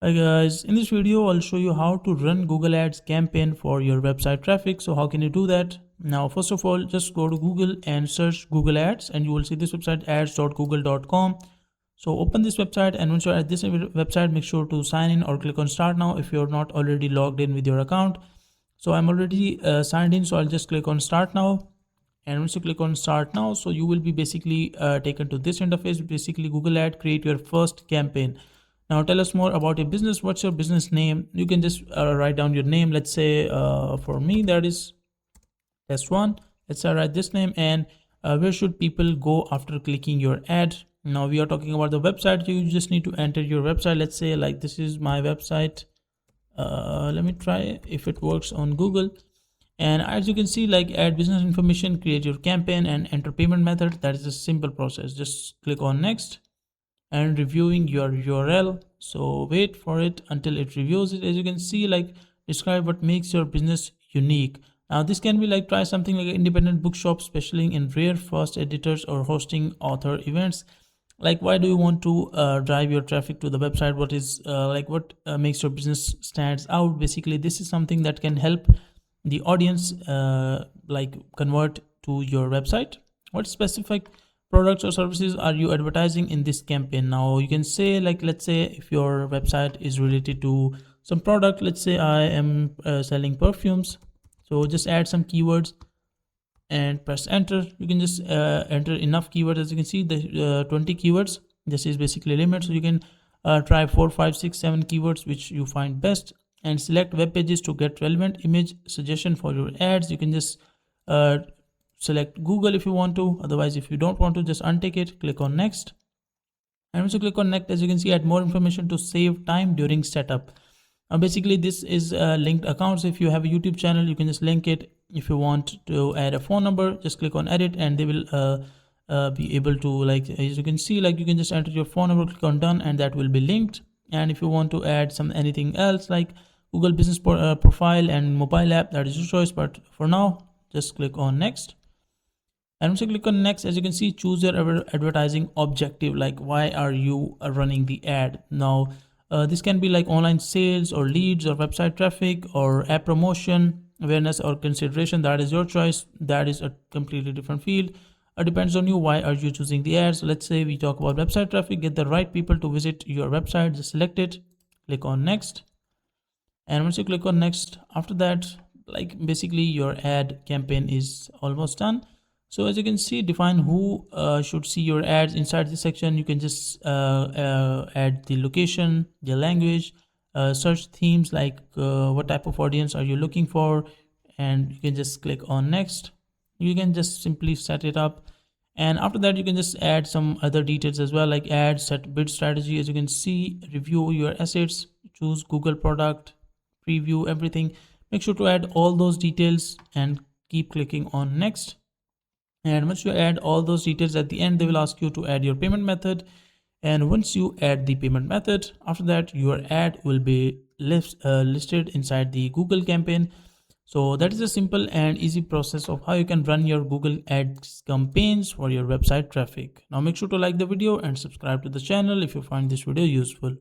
Hi guys, in this video I'll show you how to run Google Ads campaign for your website traffic. So how can you do that? Now first of all, just go to Google and search Google Ads and you will see this website ads.google.com. So open this website, and once you're at this website, make sure to sign in or click on start now if you're not already logged in with your account. So I'm already signed in, so I'll just click on start now. And once you click on start now, so you will be basically taken to this interface. Basically Google Ad, create your first campaign. Now tell us more about your business. What's your business name? You can just write down your name. Let's say for me that is test one. Let's write this name. And where should people go after clicking your ad? Now we are talking about the website. You just need to enter your website. Let's say like this is my website. Let me try if it works on Google. And as you can see, like add business information, create your campaign, and enter payment method. That is a simple process. Just click on next and reviewing your URL. So wait for it until it reviews it. As you can see, like describe what makes your business unique. Now this can be like try something like an independent bookshop specializing in rare first editors or hosting author events. Like why do you want to drive your traffic to the website? What is what makes your business stands out? Basically this is something that can help the audience like convert to your website. What specific products or services are you advertising in this campaign? Now you can say like, let's say if your website is related to some product, let's say I am selling perfumes, so just add some keywords and press enter. You can just enter enough keywords. As you can see, the 20 keywords, this is basically limit, so you can try 4 5 6 7 keywords which you find best, and select web pages to get relevant image suggestion for your ads. You can just select Google if you want to. Otherwise, if you don't want to, just untick it, click on next. And once you click on next, as you can see, add more information to save time during setup. Basically this is linked accounts. If you have a YouTube channel, you can just link it. If you want to add a phone number, just click on edit, and they will be able to, like as you can see, like you can just enter your phone number, click on done, and that will be linked. And if you want to add some anything else like Google business profile and mobile app, that is your choice, but for now just click on next. And once you click on next, as you can see, choose your advertising objective, like why are you running the ad. Now this can be like online sales or leads or website traffic or app promotion, awareness or consideration. That is your choice. That is a completely different field. It depends on you. Why are you choosing the ads? So let's say we talk about website traffic, get the right people to visit your website. Just select it, click on next. And once you click on next, after that, like basically your ad campaign is almost done. So as you can see, define who should see your ads. Inside this section, you can just add the location, the language, search themes, like what type of audience are you looking for, and you can just click on next. You can just simply set it up, and after that you can just add some other details as well, like add set bid strategy. As you can see, review your assets, choose Google product, preview everything. Make sure to add all those details and keep clicking on next. And once you add all those details, at the end they will ask you to add your payment method. And once you add the payment method, after that your ad will be listed inside the Google campaign. So that is a simple and easy process of how you can run your Google Ads campaigns for your website traffic. Now make sure to like the video and subscribe to the channel if you find this video useful.